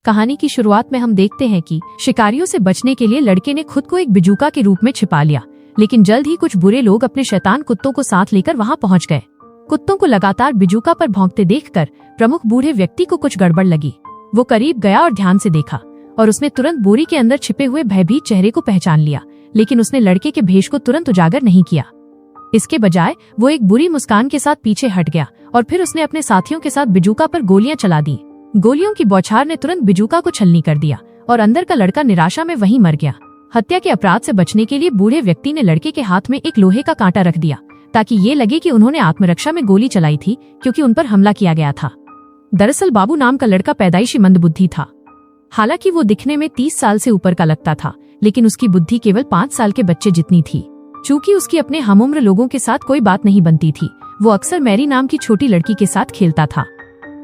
कहानी की शुरुआत में हम देखते हैं कि शिकारियों से बचने के लिए लड़के ने खुद को एक बिजूका के रूप में छिपा लिया, लेकिन जल्द ही कुछ बुरे लोग अपने शैतान कुत्तों को साथ लेकर वहां पहुंच गए। कुत्तों को लगातार बिजूका पर भौंकते देखकर प्रमुख बूढ़े व्यक्ति को कुछ गड़बड़ लगी। वो करीब गया और ध्यान से देखा और उसने तुरंत बोरी के अंदर छिपे हुए भयभीत चेहरे को पहचान लिया, लेकिन उसने लड़के के भेष को तुरंत उजागर नहीं किया। इसके बजाय वो एक बुरी मुस्कान के साथ पीछे हट गया और फिर उसने अपने साथियों के साथ बिजूका पर गोलियां चला दी। गोलियों की बौछार ने तुरंत बिजूका को छलनी कर दिया और अंदर का लड़का निराशा में वहीं मर गया। हत्या के अपराध से बचने के लिए बूढ़े व्यक्ति ने लड़के के हाथ में एक लोहे का कांटा रख दिया ताकि ये लगे कि उन्होंने आत्मरक्षा में गोली चलाई थी, क्योंकि उन पर हमला किया गया था। दरअसल बाबू नाम का लड़का पैदाइशी मंदबुद्धि था। हालांकि वो दिखने में 30 साल से ऊपर का लगता था, लेकिन उसकी बुद्धि केवल 5 साल के बच्चे जितनी थी। चूँकि उसकी अपने हमउम्र लोगों के साथ कोई बात नहीं बनती थी, वो अक्सर मैरी नाम की छोटी लड़की के साथ खेलता था।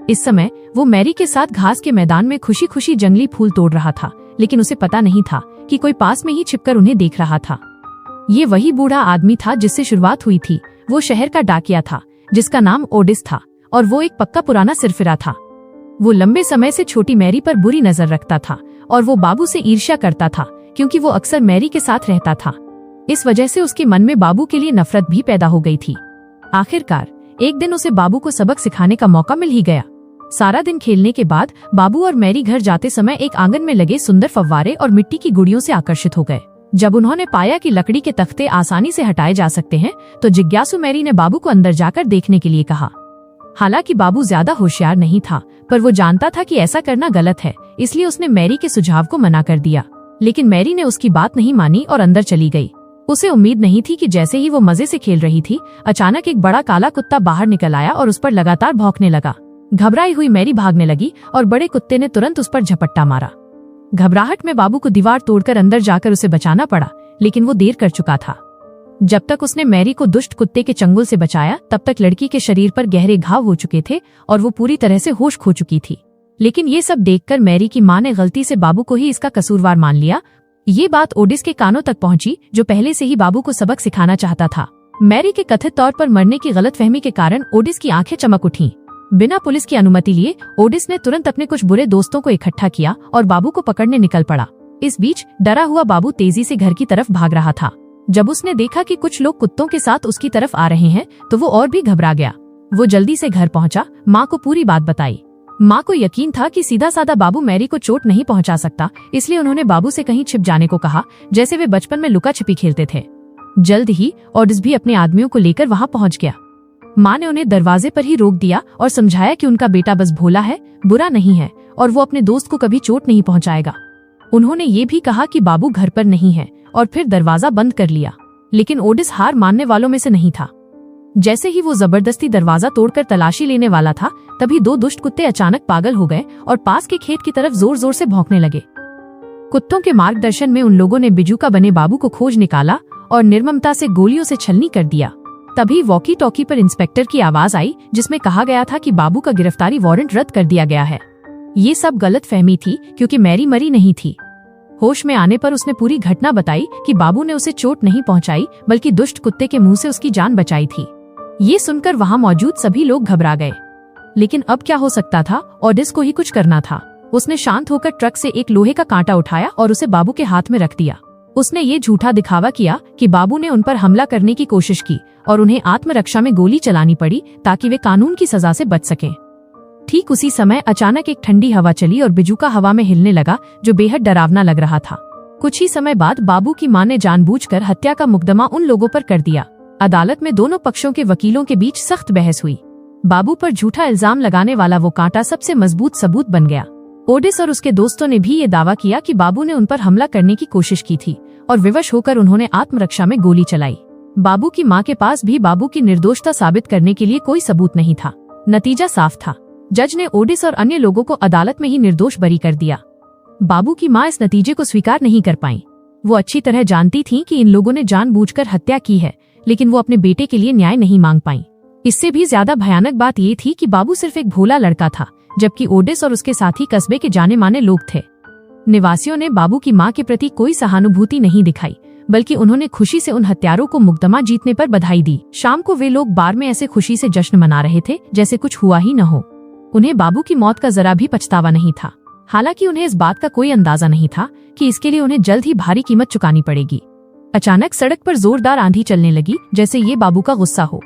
इस समय वो मैरी के साथ घास के मैदान में खुशी खुशी जंगली फूल तोड़ रहा था, लेकिन उसे पता नहीं था कि कोई पास में ही छिपकर उन्हें देख रहा था। ये वही बूढ़ा आदमी था जिससे शुरुआत हुई थी। वो शहर का डाकिया था जिसका नाम ओडिस था और वो एक पक्का पुराना सिरफिरा था। वो लंबे समय से छोटी मैरी पर बुरी नजर रखता था और वो बाबू से ईर्ष्या करता था, क्योंकि वो अक्सर मैरी के साथ रहता था। इस वजह से उसके मन में बाबू के लिए नफरत भी पैदा हो गई थी। आखिरकार एक दिन उसे बाबू को सबक सिखाने का मौका मिल ही गया। सारा दिन खेलने के बाद बाबू और मैरी घर जाते समय एक आंगन में लगे सुंदर फव्वारे और मिट्टी की गुड़ियों से आकर्षित हो गए। जब उन्होंने पाया कि लकड़ी के तख्ते आसानी से हटाए जा सकते हैं, तो जिज्ञासु मैरी ने बाबू को अंदर जाकर देखने के लिए कहा। हालांकि बाबू ज्यादा होशियार नहीं था, पर वो जानता था कि ऐसा करना गलत है, इसलिए उसने मैरी के सुझाव को मना कर दिया। लेकिन मैरी ने उसकी बात नहीं मानी और अंदर चली गई। उसे उम्मीद नहीं थी कि जैसे ही वो मजे से खेल रही थी, अचानक एक बड़ा काला कुत्ता बाहर निकल आया और उस पर लगातार भौंकने लगा। घबराई हुई मैरी भागने लगी और बड़े कुत्ते ने तुरंत उस पर झपट्टा मारा। घबराहट में बाबू को दीवार तोड़कर अंदर जाकर उसे बचाना पड़ा, लेकिन वो देर कर चुका था। जब तक उसने मैरी को दुष्ट कुत्ते के चंगुल से बचाया, तब तक लड़की के शरीर पर गहरे घाव हो चुके थे और वो पूरी तरह से होश खो चुकी थी। लेकिन ये सब देखकर मैरी की माँ ने गलती से बाबू को ही इसका कसूरवार मान लिया। ये बात ओडिस के कानों तक पहुंची, जो पहले से ही बाबू को सबक सिखाना चाहता था। मैरी के कथित तौर पर मरने की गलतफहमी के कारण ओडिस की आंखें चमक उठीं। बिना पुलिस की अनुमति लिए ओडिस ने तुरंत अपने कुछ बुरे दोस्तों को इकट्ठा किया और बाबू को पकड़ने निकल पड़ा। इस बीच डरा हुआ बाबू तेजी से घर की तरफ भाग रहा था। जब उसने देखा कि कुछ लोग कुत्तों के साथ उसकी तरफ आ रहे हैं, तो वो और भी घबरा गया। वो जल्दी से घर पहुंचा, माँ को पूरी बात बताई। माँ को यकीन था कि सीधा साधा बाबू मैरी को चोट नहीं पहुंचा सकता, इसलिए उन्होंने बाबू से कहीं छिप जाने को कहा, जैसे वे बचपन में लुका छिपी खेलते थे। जल्द ही ओडिस भी अपने आदमियों को लेकर वहां पहुंच गया। माँ ने उन्हें दरवाजे पर ही रोक दिया और समझाया कि उनका बेटा बस भोला है, बुरा नहीं है और वो अपने दोस्त को कभी चोट नहीं पहुंचाएगा। उन्होंने ये भी कहा कि बाबू घर पर नहीं है और फिर दरवाजा बंद कर लिया। लेकिन ओडिस हार मानने वालों में से नहीं था। जैसे ही वो जबरदस्ती दरवाजा तोड़कर तलाशी लेने वाला था, तभी 2 दुष्ट कुत्ते अचानक पागल हो गए और पास के खेत की तरफ जोर जोर से भौंकने लगे। कुत्तों के मार्गदर्शन में उन लोगों ने बिजूका बने बाबू को खोज निकाला और निर्ममता से गोलियों से छलनी कर दिया। तभी वॉकी टॉकी पर इंस्पेक्टर की आवाज आई, जिसमें कहा गया था कि बाबू का गिरफ्तारी वारंट रद्द कर दिया गया है। ये सब गलत फहमी थी, क्योंकि मैरी मरी नहीं थी। होश में आने पर उसने पूरी घटना बताई कि बाबू ने उसे चोट नहीं पहुंचाई, बल्कि दुष्ट कुत्ते के मुंह से उसकी जान बचाई थी। ये सुनकर वहां मौजूद सभी लोग घबरा गए। लेकिन अब क्या हो सकता था? ओडिस को ही कुछ करना था। उसने शांत होकर ट्रक से एक लोहे का कांटा उठाया और उसे बाबू के हाथ में रख दिया। उसने ये झूठा दिखावा किया कि बाबू ने उन पर हमला करने की कोशिश की और उन्हें आत्मरक्षा में गोली चलानी पड़ी, ताकि वे कानून की सजा से बच सकें। ठीक उसी समय अचानक एक ठंडी हवा चली और बिजूका हवा में हिलने लगा, जो बेहद डरावना लग रहा था। कुछ ही समय बाद बाबू की मां ने जानबूझकर हत्या का मुकदमा उन लोगों पर कर दिया। अदालत में दोनों पक्षों के वकीलों के बीच सख्त बहस हुई। बाबू पर झूठा इल्जाम लगाने वाला वो कांटा सबसे मजबूत सबूत बन गया। ओडिस और उसके दोस्तों ने भी ये दावा किया कि बाबू ने उन पर हमला करने की कोशिश की थी और विवश होकर उन्होंने आत्मरक्षा में गोली चलाई। बाबू की मां के पास भी बाबू की निर्दोषता साबित करने के लिए कोई सबूत नहीं था। नतीजा साफ था। जज ने ओडिस और अन्य लोगों को अदालत में ही निर्दोष बरी कर दिया। बाबू की मां इस नतीजे को स्वीकार नहीं कर पाईं। वो अच्छी तरह जानती थीं कि इन लोगों ने जानबूझकर हत्या की है, लेकिन वो अपने बेटे के लिए न्याय नहीं मांग पाईं। इससे भी ज्यादा भयानक बात ये थी कि बाबू सिर्फ एक भोला लड़का था, जबकि ओडिस और उसके साथी कस्बे के जाने माने लोग थे। निवासियों ने बाबू की मां के प्रति कोई सहानुभूति नहीं दिखाई, बल्कि उन्होंने खुशी से उन हत्यारों को मुकदमा जीतने पर बधाई दी। शाम को वे लोग बार में ऐसे खुशी से जश्न मना रहे थे जैसे कुछ हुआ ही न हो। उन्हें बाबू की मौत का जरा भी पछतावा नहीं था। हालांकि उन्हें इस बात का कोई अंदाजा नहीं था कि इसके लिए उन्हें जल्द ही भारी कीमत चुकानी पड़ेगी। अचानक सड़क पर जोरदार आंधी चलने लगी, जैसे ये बाबू का गुस्सा हो।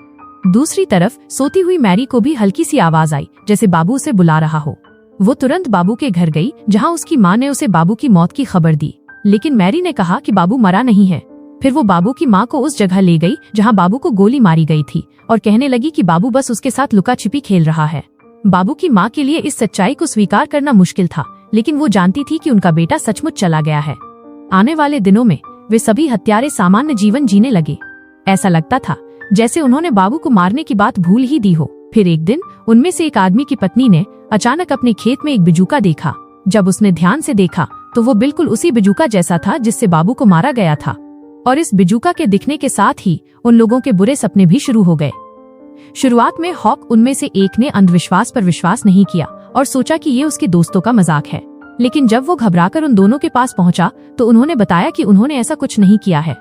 दूसरी तरफ सोती हुई मैरी को भी हल्की सी आवाज आई, जैसे बाबू उसे बुला रहा हो। वो तुरंत बाबू के घर गई, जहाँ उसकी माँ ने उसे बाबू की मौत की खबर दी, लेकिन मैरी ने कहा कि बाबू मरा नहीं है। फिर वो बाबू की माँ को उस जगह ले गई जहाँ बाबू को गोली मारी गई थी और कहने लगी कि बाबू बस उसके साथ लुका छिपी खेल रहा है। बाबू की माँ के लिए इस सच्चाई को स्वीकार करना मुश्किल था, लेकिन वो जानती थी कि उनका बेटा सचमुच चला गया है। आने वाले दिनों में वे सभी हत्यारे सामान्य जीवन जीने लगे। ऐसा लगता था जैसे उन्होंने बाबू को मारने की बात भूल ही दी हो। फिर एक दिन उनमें से एक आदमी की पत्नी ने अचानक अपने खेत में एक बिजूका देखा। जब उसने ध्यान से देखा तो वो बिल्कुल उसी बिजूका जैसा था जिससे बाबू को मारा गया था, और इस बिजूका के दिखने के साथ ही उन लोगों के बुरे सपने भी शुरू हो गए। शुरुआत में हॉक उनमें से एक ने अंधविश्वास पर विश्वास नहीं किया और सोचा कि ये उसके दोस्तों का मजाक है, लेकिन जब वो घबराकर उन दोनों के पास पहुंचा तो उन्होंने बताया कि उन्होंने ऐसा कुछ नहीं किया है।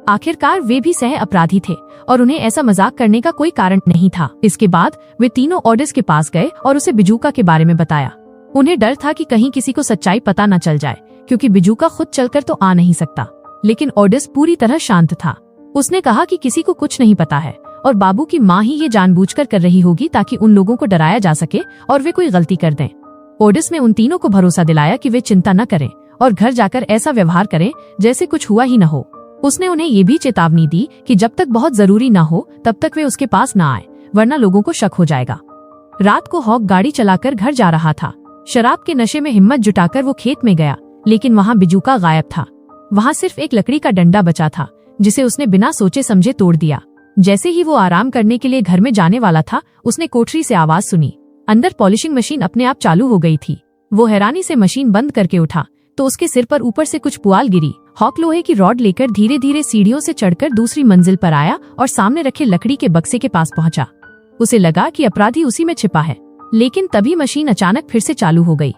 आखिरकार वे भी सह अपराधी थे और उन्हें ऐसा मजाक करने का कोई कारण नहीं था। इसके बाद वे तीनों ऑडिस के पास गए और उसे बिजूका के बारे में बताया। उन्हें डर था कि कहीं किसी को सच्चाई पता न चल जाए, क्योंकि बिजूका खुद चलकर तो आ नहीं सकता। लेकिन ऑडिस पूरी तरह शांत था। उसने कहा कि किसी को कुछ नहीं पता है और बाबू की माँ ही ये जानबूझकर कर रही होगी ताकि उन लोगों को डराया जा सके और वे कोई गलती कर दें। ऑडिस ने उन तीनों को भरोसा दिलाया कि वे चिंता न करें और घर जाकर ऐसा व्यवहार करें जैसे कुछ हुआ ही न हो। उसने उन्हें ये भी चेतावनी दी कि जब तक बहुत जरूरी न हो तब तक वे उसके पास न आए, वरना लोगों को शक हो जाएगा। रात को हॉक गाड़ी चलाकर घर जा रहा था। शराब के नशे में हिम्मत जुटाकर वो खेत में गया, लेकिन वहाँ बिजूका गायब था। वहाँ सिर्फ एक लकड़ी का डंडा बचा था, जिसे उसने बिना सोचे समझे तोड़ दिया। जैसे ही वो आराम करने के लिए घर में जाने वाला था, उसने कोठरी से आवाज सुनी। अंदर पॉलिशिंग मशीन अपने आप चालू हो गई थी। वो हैरानी से मशीन बंद करके उठा तो उसके सिर पर ऊपर से कुछ पुआल गिरी। हॉक लोहे की रॉड लेकर धीरे धीरे सीढ़ियों से चढ़कर दूसरी मंजिल पर आया और सामने रखे लकड़ी के बक्से के पास पहुंचा। उसे लगा कि अपराधी उसी में छिपा है, लेकिन तभी मशीन अचानक फिर से चालू हो गई।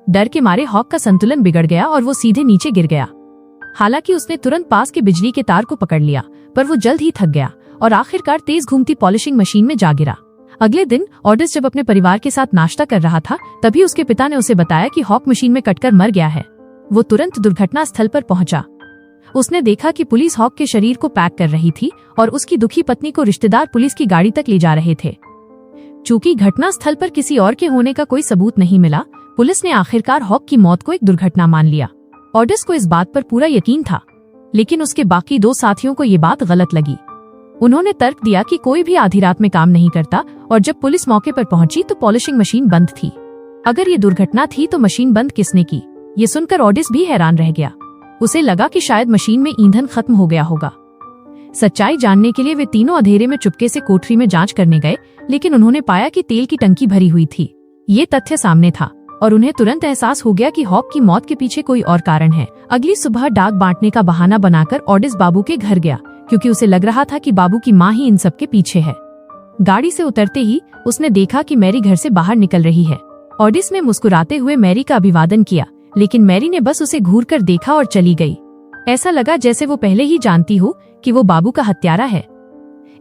डर के मारे हॉक का संतुलन बिगड़ गया और वो सीधे नीचे गिर गया। हालांकि उसने तुरंत पास के बिजली के तार को पकड़ लिया, पर वो जल्द ही थक गया और आखिरकार तेज घूमती पॉलिशिंग मशीन में जा गिरा। अगले दिन ऑडिस जब अपने परिवार के साथ नाश्ता कर रहा था, तभी उसके पिता ने उसे बताया कि हॉक मशीन में कटकर मर गया है। वो तुरंत दुर्घटना स्थल पर पहुंचा। उसने देखा कि पुलिस हॉक के शरीर को पैक कर रही थी और उसकी दुखी पत्नी को रिश्तेदार पुलिस की गाड़ी तक ले जा रहे थे। चूंकि घटना स्थल पर किसी और के होने का कोई सबूत नहीं मिला, पुलिस ने आखिरकार हॉक की मौत को एक दुर्घटना मान लिया। ऑडिस को इस बात पर पूरा यकीन था, लेकिन उसके बाकी दो साथियों को ये बात गलत लगी। उन्होंने तर्क दिया कि कोई भी आधी रात में काम नहीं करता, और जब पुलिस मौके पर पहुंची तो पॉलिशिंग मशीन बंद थी। अगर ये दुर्घटना थी तो मशीन बंद किसने की? ये सुनकर ऑडिस भी हैरान रह गया। उसे लगा कि शायद मशीन में ईंधन खत्म हो गया होगा। सच्चाई जानने के लिए वे तीनों अंधेरे में चुपके से कोठरी में जांच करने गए, लेकिन उन्होंने पाया कि तेल की टंकी भरी हुई थी। ये तथ्य सामने था और उन्हें तुरंत एहसास हो गया कि हॉक की मौत के पीछे कोई और कारण है। अगली सुबह डाक बांटने का बहाना बनाकर ऑडिस बाबू के घर गया, क्योंकि उसे लग रहा था कि बाबू की माँ ही इन सब के पीछे है। गाड़ी से उतरते ही उसने देखा कि मैरी घर से बाहर निकल रही है। ऑडिस ने मुस्कुराते हुए मैरी का अभिवादन किया, लेकिन मैरी ने बस उसे घूर कर देखा और चली गई। ऐसा लगा जैसे वो पहले ही जानती हो कि वो बाबू का हत्यारा है।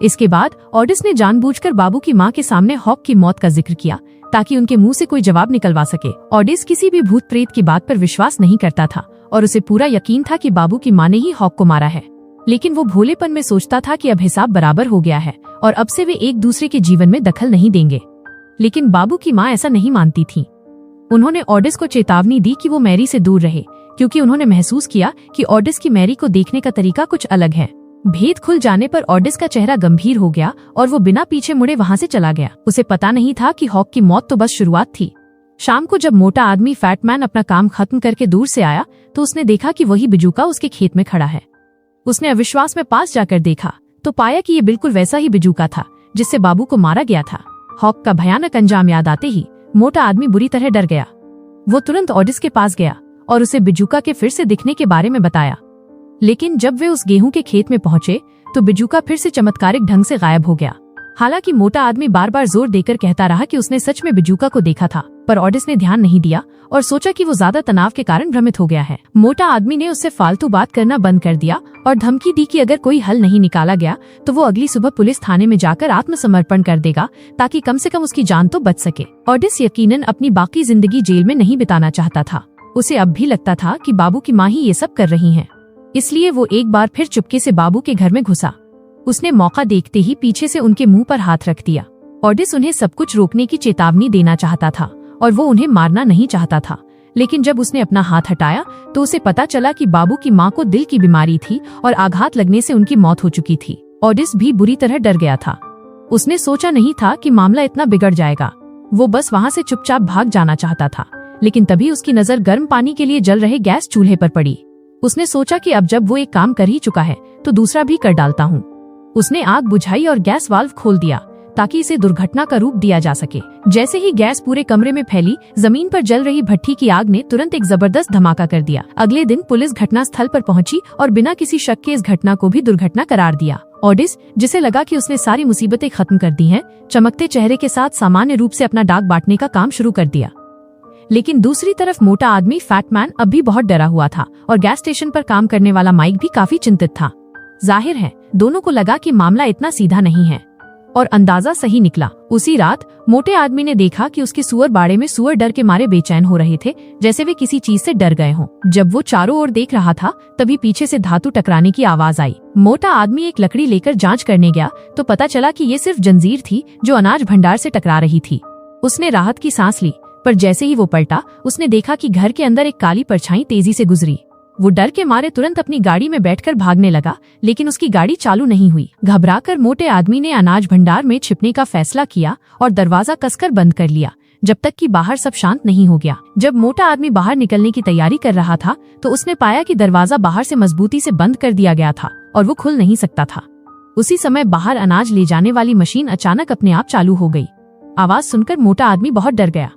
इसके बाद ऑडिस ने जानबूझकर बाबू की माँ के सामने हॉक की मौत का जिक्र किया, ताकि उनके मुंह से कोई जवाब निकलवा सके। ऑडिस किसी भी भूत प्रेत की बात पर विश्वास नहीं करता था और उसे पूरा यकीन था कि बाबू की माँ ने ही हॉक को मारा है। लेकिन वो भोलेपन में सोचता था कि अब हिसाब बराबर हो गया है और अब से वे एक दूसरे के जीवन में दखल नहीं देंगे। लेकिन बाबू की माँ ऐसा नहीं मानती थी। उन्होंने ऑडिस को चेतावनी दी कि वो मैरी से दूर रहे, क्योंकि उन्होंने महसूस किया कि ऑडिस की मैरी को देखने का तरीका कुछ अलग है। भेद खुल जाने पर ऑडिस का चेहरा गंभीर हो गया और वो बिना पीछे मुड़े वहाँ से चला गया। उसे पता नहीं था कि हॉक की मौत तो बस शुरुआत थी। शाम को जब मोटा आदमी फैटमैन अपना काम खत्म करके दूर से आया तो उसने देखा कि वही बिजूका उसके खेत में खड़ा है। उसने अविश्वास में पास जाकर देखा तो पाया कि ये बिल्कुल वैसा ही बिजूका था जिससे बाबू को मारा गया था। हॉक का भयानक अंजाम याद आते ही मोटा आदमी बुरी तरह डर गया। वो तुरंत ऑडिस के पास गया और उसे बिजूका के फिर से दिखने के बारे में बताया। लेकिन जब वे उस गेहूं के खेत में पहुंचे तो बिजूका फिर से चमत्कारिक ढंग से गायब हो गया। हालांकि मोटा आदमी बार बार जोर देकर कहता रहा कि उसने सच में बिजूका को देखा था, पर ऑडिस ने ध्यान नहीं दिया और सोचा कि वो ज्यादा तनाव के कारण भ्रमित हो गया है। मोटा आदमी ने उससे फालतू बात करना बंद कर दिया और धमकी दी कि अगर कोई हल नहीं निकाला गया तो वो अगली सुबह पुलिस थाने में जाकर आत्मसमर्पण कर देगा, ताकि कम से कम उसकी जान तो बच सके। ऑडिस यकीनन अपनी बाकी जिंदगी जेल में नहीं बिताना चाहता था। उसे अब भी लगता था कि बाबू की माँ ही ये सब कर रही है, इसलिए वो एक बार फिर चुपके से बाबू के घर में घुसा। उसने मौका देखते ही पीछे से उनके मुंह पर हाथ रख दिया। ऑडिस उन्हें सब कुछ रोकने की चेतावनी देना चाहता था और वो उन्हें मारना नहीं चाहता था, लेकिन जब उसने अपना हाथ हटाया तो उसे पता चला कि बाबू की माँ को दिल की बीमारी थी और आघात लगने से उनकी मौत हो चुकी थी। ऑडिस भी बुरी तरह डर गया था। उसने सोचा नहीं था कि मामला इतना बिगड़ जाएगा। वो बस वहाँ से चुपचाप भाग जाना चाहता था, लेकिन तभी उसकी नजर गर्म पानी के लिए जल रहे गैस चूल्हे पर पड़ी। उसने सोचा कि अब जब वो एक काम कर ही चुका है तो दूसरा भी कर डालता हूँ। उसने आग बुझाई और गैस वाल्व खोल दिया ताकि इसे दुर्घटना का रूप दिया जा सके। जैसे ही गैस पूरे कमरे में फैली, जमीन पर जल रही भट्ठी की आग ने तुरंत एक जबरदस्त धमाका कर दिया। अगले दिन पुलिस घटना स्थल पर पहुंची और बिना किसी शक के इस घटना को भी दुर्घटना करार दिया। ऑडिस, जिसे लगा कि उसने सारी मुसीबतें खत्म कर दी हैं, चमकते चेहरे के साथ सामान्य रूप से अपना डाक बांटने का काम शुरू कर दिया। लेकिन दूसरी तरफ मोटा आदमी फैटमैन अब भी बहुत डरा हुआ था और गैस स्टेशन पर काम करने वाला माइक भी काफी चिंतित था। जाहिर है दोनों को लगा कि मामला इतना सीधा नहीं है और अंदाजा सही निकला। उसी रात मोटे आदमी ने देखा कि उसके सुअर बाड़े में सुअर डर के मारे बेचैन हो रहे थे, जैसे वे किसी चीज से डर गए हों। जब वो चारों ओर देख रहा था तभी पीछे से धातु टकराने की आवाज आई। मोटा आदमी एक लकड़ी लेकर जांच करने गया तो पता चला कि ये सिर्फ जंजीर थी जो अनाज भंडार से टकरा रही थी। उसने राहत की सांस ली, पर जैसे ही वो पलटा उसने देखा कि घर के अंदर एक काली परछाई तेजी से गुजरी। वो डर के मारे तुरंत अपनी गाड़ी में बैठकर भागने लगा, लेकिन उसकी गाड़ी चालू नहीं हुई। घबराकर मोटे आदमी ने अनाज भंडार में छिपने का फैसला किया और दरवाजा कसकर बंद कर लिया, जब तक कि बाहर सब शांत नहीं हो गया। जब मोटा आदमी बाहर निकलने की तैयारी कर रहा था तो उसने पाया कि दरवाजा बाहर से मजबूती से बंद कर दिया गया था और वो खुल नहीं सकता था। उसी समय बाहर अनाज ले जाने वाली मशीन अचानक अपने आप चालू हो गई। आवाज सुनकर मोटा आदमी बहुत डर गया।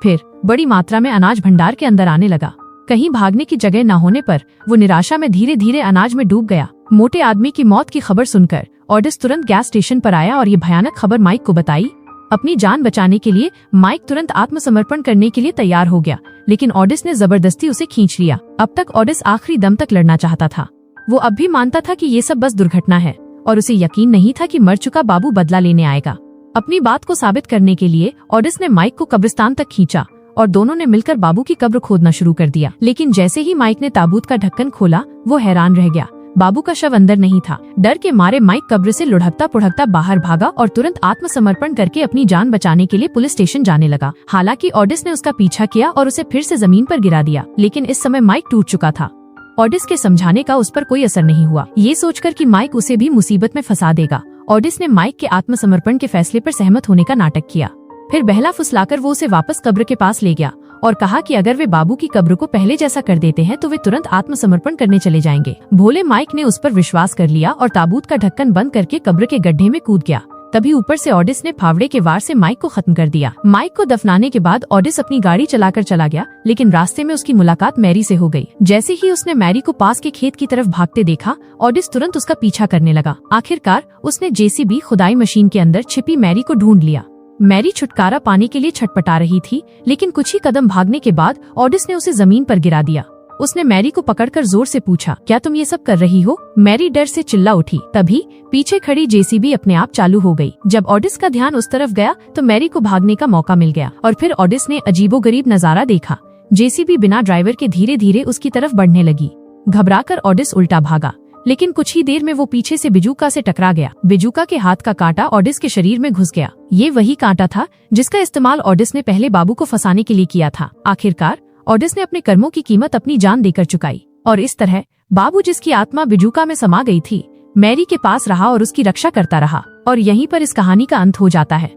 फिर बड़ी मात्रा में अनाज भंडार के अंदर आने लगा। कहीं भागने की जगह न होने पर वो निराशा में धीरे धीरे अनाज में डूब गया। मोटे आदमी की मौत की खबर सुनकर ऑडिस तुरंत गैस स्टेशन पर आया और ये भयानक खबर माइक को बताई। अपनी जान बचाने के लिए माइक तुरंत आत्मसमर्पण करने के लिए तैयार हो गया, लेकिन ऑडिस ने जबरदस्ती उसे खींच लिया। अब तक ऑडिस आखिरी दम तक लड़ना चाहता था। वो अब भी मानता था कि ये सब बस दुर्घटना है और उसे यकीन नहीं था कि मर चुका बाबू बदला लेने आएगा। अपनी बात को साबित करने के लिए ऑडिस ने माइक को कब्रिस्तान तक खींचा और दोनों ने मिलकर बाबू की कब्र खोदना शुरू कर दिया। लेकिन जैसे ही माइक ने ताबूत का ढक्कन खोला वो हैरान रह गया। बाबू का शव अंदर नहीं था। डर के मारे माइक कब्र से लुढ़कता पुढ़कता बाहर भागा और तुरंत आत्मसमर्पण करके अपनी जान बचाने के लिए पुलिस स्टेशन जाने लगा। हालांकि ऑडिस ने उसका पीछा किया और उसे फिर से जमीन पर गिरा दिया, लेकिन इस समय माइक टूट चुका था। ऑडिस के समझाने का उस पर कोई असर नहीं हुआ। ये सोचकर कि माइक उसे भी मुसीबत में फंसा देगा, ऑडिस ने माइक के आत्मसमर्पण के फैसले पर सहमत होने का नाटक किया। फिर बहला फुसलाकर वो उसे वापस कब्र के पास ले गया और कहा कि अगर वे बाबू की कब्र को पहले जैसा कर देते हैं तो वे तुरंत आत्मसमर्पण करने चले जाएंगे। भोले माइक ने उस पर विश्वास कर लिया और ताबूत का ढक्कन बंद करके कब्र के गड्ढे में कूद गया। तभी ऊपर से ऑडिस ने फावड़े के वार से माइक को खत्म कर दिया। माइक को दफनाने के बाद ऑडिस अपनी गाड़ी चलाकर चला गया, लेकिन रास्ते में उसकी मुलाकात मैरी से हो गई। जैसे ही उसने मैरी को पास के खेत की तरफ भागते देखा, ऑडिस तुरंत उसका पीछा करने लगा। आखिरकार उसने जेसीबी खुदाई मशीन के अंदर छिपी मैरी को ढूंढ लिया। मैरी छुटकारा पाने के लिए छटपटा रही थी, लेकिन कुछ ही कदम भागने के बाद ऑडिस ने उसे जमीन पर गिरा दिया। उसने मैरी को पकड़कर जोर से पूछा, क्या तुम ये सब कर रही हो? मैरी डर से चिल्ला उठी। तभी पीछे खड़ी जेसीबी अपने आप चालू हो गई। जब ऑडिस का ध्यान उस तरफ गया तो मैरी को भागने का मौका मिल गया और फिर ऑडिस ने अजीबोगरीब नजारा देखा। जेसीबी बिना ड्राइवर के धीरे धीरे उसकी तरफ बढ़ने लगी। घबराकर ऑडिस उल्टा भागा, लेकिन कुछ ही देर में वो पीछे से बिजूका से टकरा गया। बिजूका के हाथ का कांटा ऑडिस के शरीर में घुस गया। ये वही कांटा था जिसका इस्तेमाल ऑडिस ने पहले बाबू को फंसाने के लिए किया था। आखिरकार ऑडिस ने अपने कर्मों की कीमत अपनी जान देकर चुकाई और इस तरह बाबू, जिसकी आत्मा बिजूका में समा गई थी, मैरी के पास रहा और उसकी रक्षा करता रहा। और यहीं पर इस कहानी का अंत हो जाता है।